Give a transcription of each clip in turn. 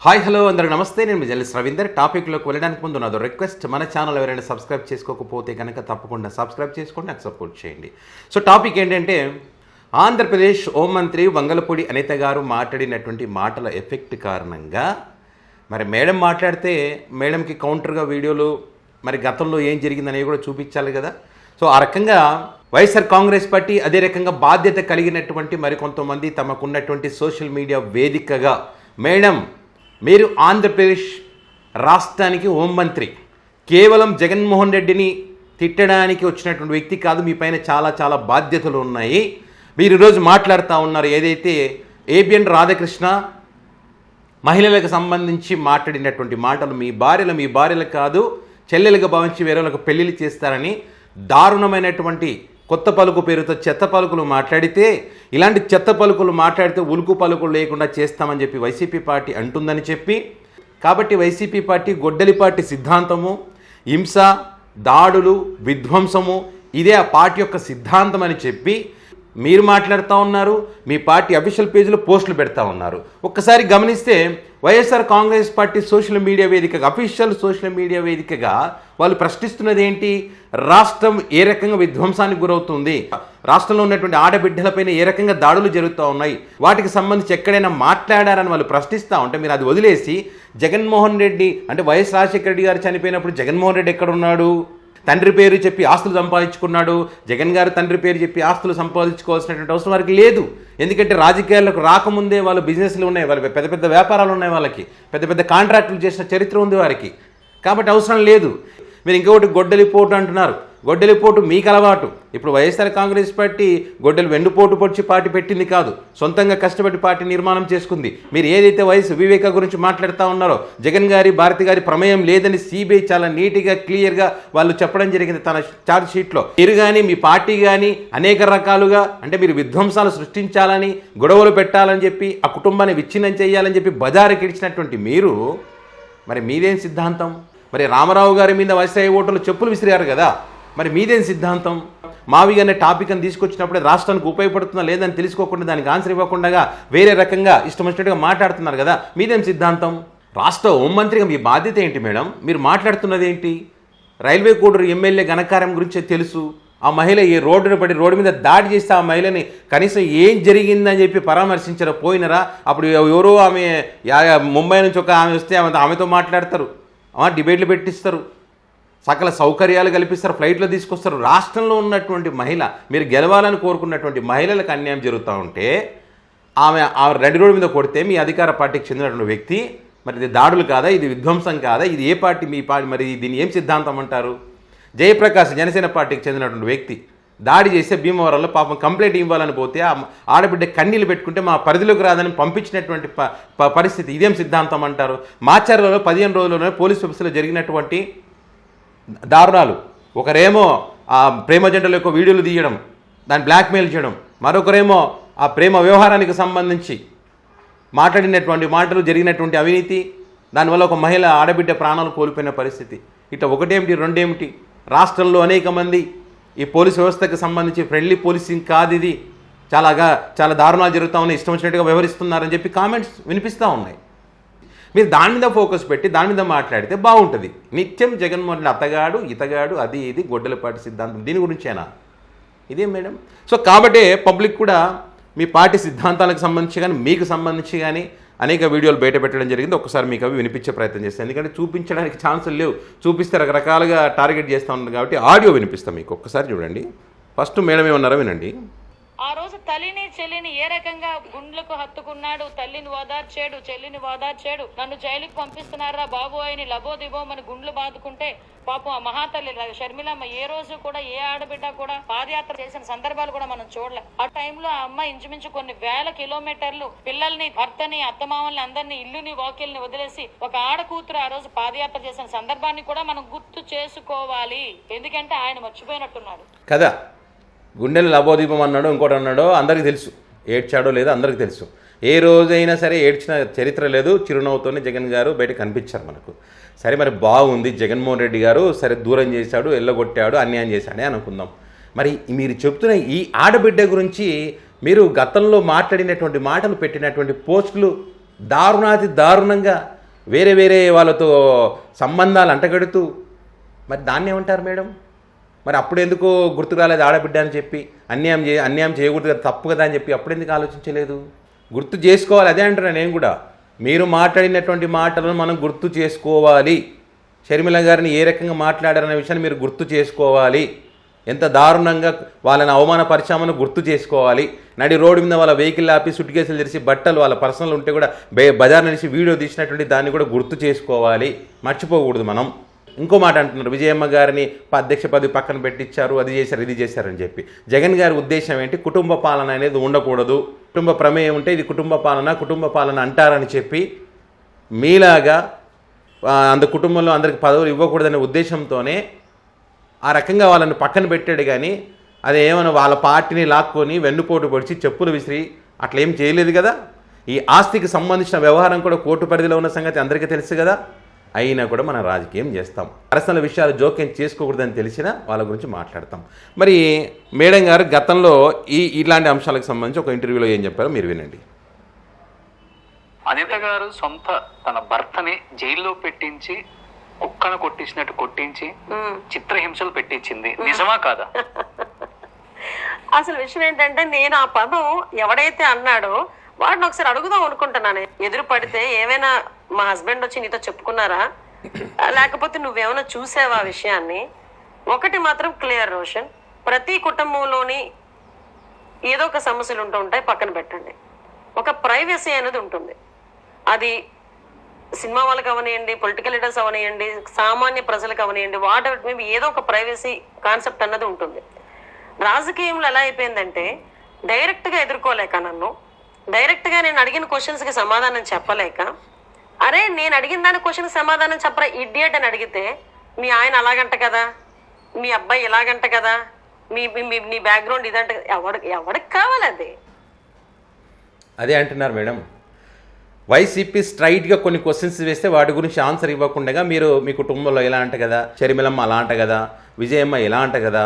Hi hello అందరికి నమస్తే. నేను మీ జర్నలిస్ట్ రవీందర్. టాపిక్లోకి వెళ్ళడానికి ముందు నాదో రిక్వెస్ట్, మన ఛానల్ ఎవరైనా సబ్స్క్రైబ్ చేసుకోకపోతే కనుక తప్పకుండా సబ్స్క్రైబ్ చేసుకోండి, నాకు సపోర్ట్ చేయండి. సో టాపిక్ ఏంటంటే, ఆంధ్రప్రదేశ్ హోంమంత్రి వంగలపూడి అనిత గారు మాట్లాడినటువంటి మాటల ఎఫెక్ట్ కారణంగా మరి మేడం మాట్లాడితే మేడంకి కౌంటర్గా వీడియోలు మరి గతంలో ఏం జరిగిందనేవి కూడా చూపించాలి కదా. సో ఆ రకంగా వైఎస్ఆర్ కాంగ్రెస్ పార్టీ అదే రకంగా బాధ్యత కలిగినటువంటి మరికొంతమంది తమకున్నటువంటి సోషల్ మీడియా వేదికగా, మేడం మీరు ఆంధ్రప్రదేశ్ రాష్ట్రానికి హోంమంత్రి, కేవలం జగన్మోహన్ రెడ్డిని తిట్టడానికి వచ్చినటువంటి వ్యక్తి కాదు, మీ పైన చాలా చాలా బాధ్యతలు ఉన్నాయి. మీరు ఈరోజు మాట్లాడుతూ ఉన్నారు ఏదైతే ఏబిఎన్ రాధాకృష్ణ మహిళలకు సంబంధించి మాట్లాడినటువంటి మాటలు, మీ భార్యలు కాదు చెల్లెలుగా భావించి వేరేలకు పెళ్ళిళ్ళు చేస్తారని దారుణమైనటువంటి కొత్త పలుకు పేరుతో చెత్త పలుకులు మాట్లాడితే, ఇలాంటి చెత్త పలుకులు మాట్లాడితే ఉలుకు పలుకులు లేకుండా చేస్తామని చెప్పి వైసీపీ పార్టీ అంటుందని చెప్పి, కాబట్టి వైసీపీ పార్టీ గొడ్డలిపాటి సిద్ధాంతము, హింస, దాడులు, విధ్వంసము ఇదే ఆ పార్టీ యొక్క సిద్ధాంతం అని చెప్పి మీరు మాట్లాడుతూ ఉన్నారు. మీ పార్టీ అఫీషియల్ పేజీలో పోస్టులు పెడతా ఉన్నారు. ఒక్కసారి గమనిస్తే YSR Congress party social media వేదికగా, అఫీషియల్ సోషల్ మీడియా వేదికగా వాళ్ళు ప్రశ్నిస్తున్నది ఏంటి? రాష్ట్రం ఏ రకంగా విధ్వంసానికి గురవుతుంది, రాష్ట్రంలో ఉన్నటువంటి ఆడబిడ్డలపైన ఏ రకంగా దాడులు జరుగుతూ ఉన్నాయి, వాటికి సంబంధించి ఎక్కడైనా మాట్లాడారని వాళ్ళు ప్రశ్నిస్తూ ఉంటే మీరు అది వదిలేసి జగన్మోహన్ రెడ్డి అంటే వైఎస్ రాజశేఖర రెడ్డి గారు చనిపోయినప్పుడు జగన్మోహన్ రెడ్డి ఎక్కడున్నాడు, తండ్రి పేరు చెప్పి ఆస్తులు సంపాదించుకున్నాడు, జగన్ గారు తండ్రి పేరు చెప్పి ఆస్తులు సంపాదించుకోవాల్సినటువంటి అవసరం వారికి లేదు. ఎందుకంటే రాజకీయాలకు రాకముందే వాళ్ళు బిజినెస్లు ఉన్నాయి, వాళ్ళ పెద్ద పెద్ద వ్యాపారాలు ఉన్నాయి, వాళ్ళకి పెద్ద పెద్ద కాంట్రాక్టులు చేసిన చరిత్ర ఉంది వారికి, కాబట్టి అవసరం లేదు. మీరు ఇంకొకటి గొడ్డలిపోటు అంటున్నారు. గొడ్డలిపోటు మీకు అలవాటు. ఇప్పుడు వైఎస్ఆర్ కాంగ్రెస్ పార్టీ గొడ్డలి వెండుపోటు పొడిచి పార్టీ పెట్టింది కాదు, సొంతంగా కష్టపడి పార్టీ నిర్మాణం చేసుకుంది. మీరు ఏదైతే వైఎస్ వివేక గురించి మాట్లాడుతూ ఉన్నారో, జగన్ గారి భారతి గారి ప్రమేయం లేదని సిబిఐ చాలా నీట్గా క్లియర్గా వాళ్ళు చెప్పడం జరిగింది తన ఛార్జ్ షీట్లో. మీరు కానీ మీ పార్టీ కానీ అనేక రకాలుగా అంటే మీరు విధ్వంసాలు సృష్టించాలని, గొడవలు పెట్టాలని చెప్పి, ఆ కుటుంబాన్ని విచ్ఛిన్నం చేయాలని చెప్పి బజారుకి ఇడిచినటువంటి మీరు, మరి మీదేం సిద్ధాంతం? మరి రామారావు గారి మీద వైఎస్ఆర్ ఓటర్లు చెప్పులు విసిరారు కదా, మరి మీదేం సిద్ధాంతం? మావి అనే టాపిక్ అని తీసుకొచ్చినప్పుడే రాష్ట్రానికి ఉపయోగపడుతుందా లేదని తెలుసుకోకుండా దానికి ఆన్సర్ ఇవ్వకుండా వేరే రకంగా ఇష్టం వచ్చినట్టుగా మాట్లాడుతున్నారు కదా, మీదేం సిద్ధాంతం? రాష్ట్ర హోంమంత్రిగా మీ బాధ్యత ఏంటి మేడం? మీరు మాట్లాడుతున్నది ఏంటి? రైల్వే కోడూరు ఎమ్మెల్యే ఘనకార్యం గురించే తెలుసు. ఆ మహిళ ఈ రోడ్డును పడి రోడ్డు మీద దాడి చేస్తే ఆ మహిళని కనీసం ఏం జరిగిందని చెప్పి పరామర్శించారో పోయినరా? అప్పుడు ఎవరో ఆమె ముంబై నుంచి ఒక ఆమె వస్తే ఆమెతో మాట్లాడతారు, డిబేట్లు పెట్టిస్తారు, సకల సౌకర్యాలు కల్పిస్తారు, ఫ్లైట్లో తీసుకొస్తారు. రాష్ట్రంలో ఉన్నటువంటి మహిళ, మీరు గెలవాలని కోరుకున్నటువంటి మహిళలకు అన్యాయం జరుగుతూ ఉంటే ఆమె రెడ్ రోడ్ మీద కొడితే మీ అధికార పార్టీకి చెందినటువంటి వ్యక్తి, మరి ఇది దాడులు కాదా, ఇది విధ్వంసం కాదా, ఇది ఏ పార్టీ మీ పార్టీ, మరి దీన్ని ఏం సిద్ధాంతం అంటారు? జయప్రకాష్ జనసేన పార్టీకి చెందినటువంటి వ్యక్తి దాడి చేస్తే భీమవరంలో పాపం కంప్లైంట్ ఇవ్వాలని పోతే ఆడబిడ్డ కన్నీళ్ళు పెట్టుకుంటే మా పరిధిలోకి రాదని పంపించినటువంటి పరిస్థితి, ఇదేం సిద్ధాంతం అంటారు? మాచర్లలో 15 రోజుల్లోనే పోలీస్ వ్యవస్థలో జరిగినటువంటి దారుణాలు, ఒకరేమో ఆ ప్రేమ జంటల యొక్క వీడియోలు తీయడం, దాన్ని బ్లాక్మెయిల్ చేయడం, మరొకరేమో ఆ ప్రేమ వ్యవహారానికి సంబంధించి మాట్లాడినటువంటి మాటలు, జరిగినటువంటి అవినీతి, దానివల్ల ఒక మహిళ ఆడబిడ్డ ప్రాణాలు కోల్పోయిన పరిస్థితి. ఇట్లా ఒకటేమిటి రెండేమిటి? రాష్ట్రంలో అనేక మంది ఈ పోలీస్ వ్యవస్థకు సంబంధించి ఫ్రెండ్లీ పోలీసింగ్ కాదు, ఇది చాలా దారుణాలు జరుగుతూ ఉన్నాయి, ఇష్టం వచ్చినట్టుగా వ్యవహరిస్తున్నారని చెప్పి కామెంట్స్ వినిపిస్తూ ఉన్నాయి. మీరు దాని మీద ఫోకస్ పెట్టి దాని మీద మాట్లాడితే బాగుంటుంది. నిత్యం జగన్మోహన్ రెడ్డి అతగాడు ఇతగాడు అది ఇది గొడ్డలపాటి సిద్ధాంతం, దీని గురించేనా ఇదే మేడం? సో కాబట్టి పబ్లిక్ కూడా మీ పార్టీ సిద్ధాంతాలకు సంబంధించి కానీ మీకు సంబంధించి కానీ అనేక వీడియోలు బయట పెట్టడం జరిగింది. ఒకసారి మీకు అవి వినిపించే ప్రయత్నం చేస్తాను, ఎందుకంటే చూపించడానికి ఛాన్సులు లేవు, చూపిస్తే రకరకాలుగా టార్గెట్ చేస్తూ ఉన్నారు కాబట్టి ఆడియో వినిపిస్తాం మీకు. ఒక్కసారి చూడండి. ఫస్ట్ మేడం ఏమన్నారో వినండి. ఆ రోజు తల్లిని చెల్లిని ఏ రకంగా గుండ్లకు హత్తుకున్నాడు, తల్లిని ఓదార్చాడు, చెల్లిని ఓదార్చాడు, నన్ను జైలుకి పంపిస్తున్నారా బాబు అని లబోదిబోమని గుండ్లు బాదుకుంటే పాపం ఆ మహాతల్లి షర్మిలమ్మ ఏ రోజు కూడా ఏ ఆడబిడ్డ కూడా పాదయాత్ర చేసిన సందర్భాలు కూడా మనం చూడలే. ఆ టైంలో ఆ అమ్మ ఇంచుమించు కొన్ని వేల కిలోమీటర్లు పిల్లల్ని, భర్తని, అత్తమామల్ని అందరినీ, ఇల్లుని, వాకిల్ని వదిలేసి ఒక ఆడ కూతురు ఆ రోజు పాదయాత్ర చేసిన సందర్భాన్ని కూడా మనం గుర్తు చేసుకోవాలి. ఎందుకంటే ఆయన మర్చిపోయినట్టున్నాడు కదా. గుండెలు లబోదీపం అన్నాడో ఇంకోటి అన్నాడో అందరికీ తెలుసు, ఏడ్చాడో లేదో అందరికీ తెలుసు. ఏ రోజైనా సరే ఏడ్చిన చరిత్ర లేదు. చిరునవ్వుతోనే జగన్ గారు బయట కనిపించారు మనకు. సరే మరి బాగుంది, జగన్మోహన్ రెడ్డి గారు సరే దూరం చేశాడు, ఎల్లగొట్టాడు, అన్యాయం చేశాడే అనుకుందాం. మరి మీరు చెప్తున్న ఈ ఆడబిడ్డ గురించి మీరు గతంలో మాట్లాడినటువంటి మాటలు, పెట్టినటువంటి పోస్టులు దారుణాతి దారుణంగా వేరే వేరే వాళ్ళతో సంబంధాలు అంటగడుతూ మరి దాన్ని ఏమంటారు మేడం? మరి అప్పుడు ఎందుకో గుర్తు రాలేదు ఆడబిడ్డ అని చెప్పి, అన్యాయం చేయకూడదు కదా, తప్పు కదా అని చెప్పి అప్పుడు ఎందుకు ఆలోచించలేదు? గుర్తు చేసుకోవాలి. అదే అంటున్నాను నేను కూడా. మీరు మాట్లాడినటువంటి మాటలను మనం గుర్తు చేసుకోవాలి. షర్మిల గారిని ఏ రకంగా మాట్లాడారనే విషయాన్ని మీరు గుర్తు చేసుకోవాలి. ఎంత దారుణంగా వాళ్ళని అవమానపరిచామని గుర్తు చేసుకోవాలి. నడి రోడ్డు మీద వాళ్ళ వెహికల్ ఆపి సుట్ కేసులు తెరిచి బట్టలు వాళ్ళ పర్సనల్ ఉంటే కూడా బజార్ నుంచి వీడియో తీసినటువంటి దాన్ని కూడా గుర్తు చేసుకోవాలి. మర్చిపోకూడదు మనం. ఇంకో మాట అంటున్నారు, విజయమ్మ గారిని అధ్యక్ష పదవి పక్కన పెట్టించారు, అది చేశారు ఇది చేశారని చెప్పి. జగన్ గారి ఉద్దేశం ఏంటి? కుటుంబ పాలన అనేది ఉండకూడదు, కుటుంబ ప్రమేయం ఉంటే ఇది కుటుంబ పాలన అంటారని చెప్పి మీలాగా అంత కుటుంబంలో అందరికి పదవులు ఇవ్వకూడదనే ఉద్దేశంతోనే ఆ రకంగా వాళ్ళని పక్కన పెట్టాడు. కానీ అది ఏమైనా వాళ్ళ పార్టీని లాక్కొని వెన్నుపోటు పొడిచి చెప్పులు విసిరి అట్లా ఏం చేయలేదు కదా. ఈ ఆస్తికి సంబంధించిన వ్యవహారం కూడా కోర్టు పరిధిలో ఉన్న సంగతి అందరికీ తెలుసు కదా. అయినా కూడా మనం రాజకీయం చేస్తాం. పర్సనల్ విషయాలు జోక్యం చేసుకోకూడదని తెలిసినా వాళ్ళ గురించి మాట్లాడతాం. మరి మేడం గారు గతంలో ఇలాంటి అంశాలకు సంబంధించి ఒక ఇంటర్వ్యూలో ఏం చెప్పారో మీరు వినండి. అనిత గారు సొంత తన భర్తని జైల్లో పెట్టించి కుక్కను కొట్టించి చిత్రహింసలు పెట్టించింది, నిజమా కాదా? అసలు విషయం ఏంటంటే, నేను ఆ పదం ఎవడైతే అన్నాడో వాడిని ఒకసారి అడుగుదాం అనుకుంటున్నాను. ఎదురు పడితే ఏమైనా మా హస్బెండ్ వచ్చి నీతో చెప్పుకున్నారా, లేకపోతే నువ్వేమైనా చూసావా ఆ విషయాన్ని? ఒకటి మాత్రం క్లియర్ రోషన్, ప్రతి కుటుంబంలోని ఏదో ఒక సమస్యలు ఉంటూ ఉంటాయి, పక్కన పెట్టండి. ఒక ప్రైవసీ అనేది ఉంటుంది. అది సినిమా వాళ్ళకి అవనియండి, పొలిటికల్ లీడర్స్ అవనియండి, సామాన్య ప్రజలకు అవనియండి, వాట్ ఎవర్ మేబీ ఏదో ఒక ప్రైవసీ కాన్సెప్ట్ అన్నది ఉంటుంది. రాజకీయంలో ఎలా అయిపోయిందంటే, డైరెక్ట్గా ఎదుర్కోలేక, నన్ను డైరెక్ట్గా నేను అడిగిన క్వశ్చన్స్కి సమాధానం చెప్పలేక, అరే నేను అడిగిన దాని క్వశ్చన్కి సమాధానం చెప్పరా ఇడియట్ అని అడిగితే, మీ ఆయన అలాగంట కదా, మీ అబ్బాయి ఇలాగంట కదా, మీ బ్యాక్గ్రౌండ్ ఇదంట, ఎవడికి కావాలి అది? అదే అంటున్నారు మేడం. వైసీపీ స్ట్రైట్గా కొన్ని క్వశ్చన్స్ వేస్తే వాటి గురించి ఆన్సర్ ఇవ్వకుండా మీరు మీ కుటుంబంలో ఎలా అంట కదా, షర్మిలమ్మ అలా అంట కదా, విజయమ్మ ఇలా అంట కదా,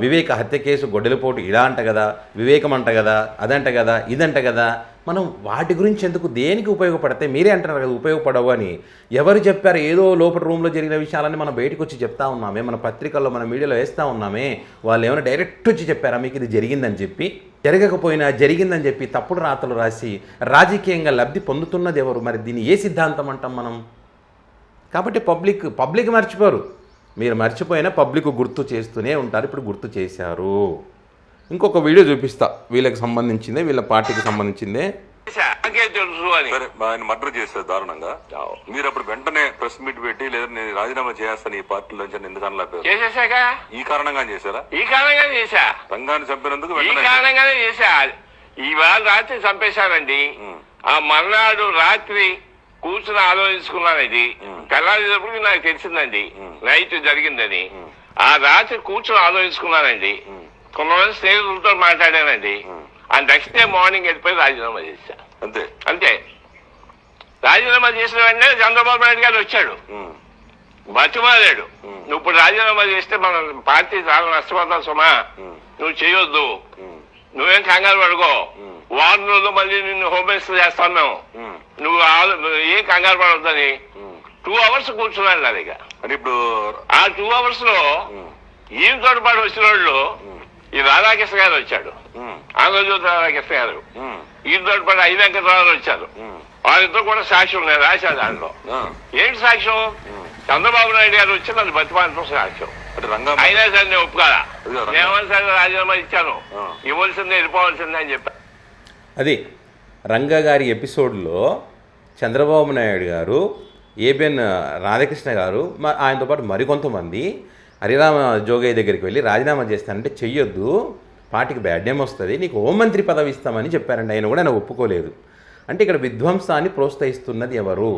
వివేక హత్య కేసు గొడ్డలిపోటు ఇలా అంట కదా, వివేకం అంట కదా, అదంట కదా, ఇదంట కదా. మనం వాటి గురించి ఎందుకు, దేనికి ఉపయోగపడతాయి? మీరే అంటారు కదా ఉపయోగపడవు అని. ఎవరు చెప్పారు? ఏదో లోపల రూమ్లో జరిగిన విషయాలని మనం బయటకు వచ్చి చెప్తా ఉన్నామే, మన పత్రికల్లో మన మీడియాలో వేస్తూ ఉన్నామే. వాళ్ళు ఏమైనా డైరెక్ట్ వచ్చి చెప్పారా మీకు ఇది జరిగిందని చెప్పి? జరగకపోయినా జరిగిందని చెప్పి తప్పుడు రాతలు రాసి రాజకీయంగా లబ్ధి పొందుతున్నది ఎవరు? మరి దీన్ని ఏ సిద్ధాంతం అంటాం మనం? కాబట్టి పబ్లిక్ మర్చిపోరు. మీరు మర్చిపోయినా పబ్లిక్ గుర్తు చేస్తూనే ఉంటారు. ఇప్పుడు గుర్తు చేశారు. ఇంకొక వీడియో చూపిస్తా, వీళ్ళకి సంబంధించిందే, వీళ్ళ పార్టీకి సంబంధించిందే. ఆయన మర్డర్ చేశారు దారుణంగా. మీరు అప్పుడు వెంటనే ప్రెస్ మీట్ పెట్టి లేదా నేను రాజీనామా చేస్తాను ఈ పార్టీలో ఎందుకు అనలేకపోయారు? చేసేసాక ఈ కారణంగా చేశారా? ఈ కారణంగానే చేశా. రంగాన్ని చంపినందుకు ఈ కారణంగానే చేశా. ఇవాళ రాత్రి చంపేశానండి. ఆ మర్నాడు రాత్రి కూర్చుని ఆలోచించుకున్నాను. ఇది తెల్లారేటప్పటికి నాకు తెలిసిందండి నైట్ జరిగిందని. ఆ రాత్రి కూర్చుని ఆలోచించుకున్నానండి. కొంతమంది స్నేహితులతో మాట్లాడానండి. ఆ నెక్స్ట్ డే మార్నింగ్ వెళ్ళిపోయి రాజీనామా చేశా. అంతే. రాజీనామా చేసిన వెంటనే చంద్రబాబు నాయుడు గారు వచ్చాడు, బతిమాలాడు. నువ్వు ఇప్పుడు రాజీనామా చేస్తే మన పార్టీ చాలా నష్టపోతాం సుమా, నువ్వు చేయొద్దు, నువ్వేం కంగారు పడుకో, 6 రోజులు మళ్ళీ నిన్ను హోమ్ మినిస్టర్ చేస్తాను మేము, నువ్వు ఏం కంగారు పడవద్దని 2 hours కూర్చున్నాడు నా దగ్గర. ఇప్పుడు ఆ 2 hours లో ఈయన తోడుపాటు వచ్చిన వాళ్ళు ఈ రాధాకృష్ణ గారు వచ్చాడు, ఆంధ్రజ్యోతి రాధాకృష్ణ గారు, ఈయన తోడుపాటు ఐ వెంకటరావు వచ్చారు. వాళ్ళతో కూడా సాక్ష్యం ఉన్నాయి, రాశారు దాంట్లో. ఏంటి సాక్ష్యం? చంద్రబాబు నాయుడు గారు వచ్చి నన్ను బతిమాలతో సాక్ష్యం. అయినా సరే నేను ఒప్పుకోరా, ఏమని సరే రాజీనామా ఇచ్చాను, ఇవ్వాల్సిందే వెళ్ళిపోవాల్సిందే అని చెప్పాను. అది రంగా గారి ఎపిసోడ్లో చంద్రబాబు నాయుడు గారు, ఏబిఎన్ రాధాకృష్ణ గారు, ఆయనతో పాటు మరికొంతమంది హరిరామ జోగయ్య దగ్గరికి వెళ్ళి రాజీనామా చేస్తానంటే చెయ్యొద్దు, పార్టీకి బ్యాడ్ నేమ్ వస్తుంది, నీకు హోంమంత్రి పదవి ఇస్తామని చెప్పారండి. ఆయన కూడా ఆయన ఒప్పుకోలేదు. అంటే ఇక్కడ విధ్వంసాన్ని ప్రోత్సహిస్తున్నది ఎవరు?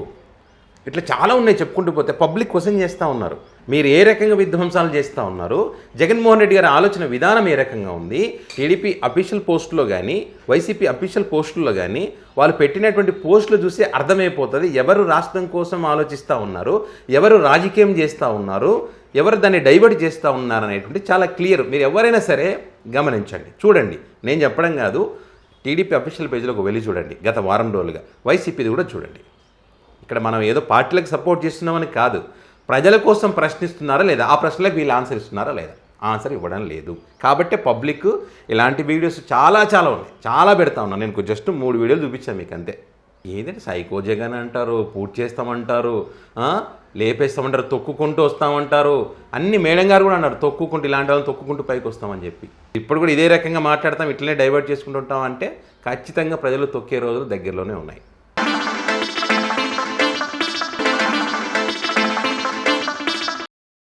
ఇట్లా చాలా ఉన్నాయి చెప్పుకుంటూ పోతే. పబ్లిక్ క్వశ్చన్ చేస్తూ ఉన్నారు, మీరు ఏ రకంగా విధ్వంసాలు చేస్తూ ఉన్నారు? జగన్మోహన్ రెడ్డి గారి ఆలోచన విధానం ఏ రకంగా ఉంది? టీడీపీ అఫీషియల్ పోస్టులో కానీ, వైసీపీ అఫీషియల్ పోస్టుల్లో కానీ వాళ్ళు పెట్టినటువంటి పోస్టులు చూసి అర్థమైపోతుంది ఎవరు రాష్ట్రం కోసం ఆలోచిస్తూ ఉన్నారు, ఎవరు రాజకీయం చేస్తూ ఉన్నారు, ఎవరు దాన్ని డైవర్ట్ చేస్తూ ఉన్నారు అనేటువంటి చాలా క్లియర్. మీరు ఎవరైనా సరే గమనించండి, చూడండి. నేను చెప్పడం కాదు, టీడీపీ అఫీషియల్ పేజీలోకి వెళ్ళి చూడండి, గత వారం రోజులుగా వైసీపీది కూడా చూడండి. ఇక్కడ మనం ఏదో పార్టీలకు సపోర్ట్ చేస్తున్నామని కాదు, ప్రజల కోసం ప్రశ్నిస్తున్నారా లేదా, ఆ ప్రశ్నలకు వీళ్ళు ఆన్సర్ ఇస్తున్నారా లేదా, ఆన్సర్ ఇవ్వడం లేదు. కాబట్టి పబ్లిక్ ఇలాంటి వీడియోస్ చాలా ఉన్నాయి, చాలా పెడతా ఉన్నాను. నేను జస్ట్ 3 వీడియోలు చూపించాను మీకు అంతే. ఏదంటే సైకో జగన్ అంటారు, పూర్తి చేస్తామంటారు, లేపేస్తామంటారు, తొక్కుకుంటూ వస్తామంటారు. అన్ని మేడం గారు కూడా అన్నారు, తొక్కుకుంటూ ఇలాంటి వాళ్ళని తొక్కుకుంటూ పైకి వస్తామని చెప్పి. ఇప్పుడు కూడా ఇదే రకంగా మాట్లాడతాం, ఇట్లనే డైవర్ట్ చేసుకుంటూ ఉంటాం అంటే ఖచ్చితంగా ప్రజలు తొక్కే రోజులు దగ్గరలోనే ఉన్నాయి.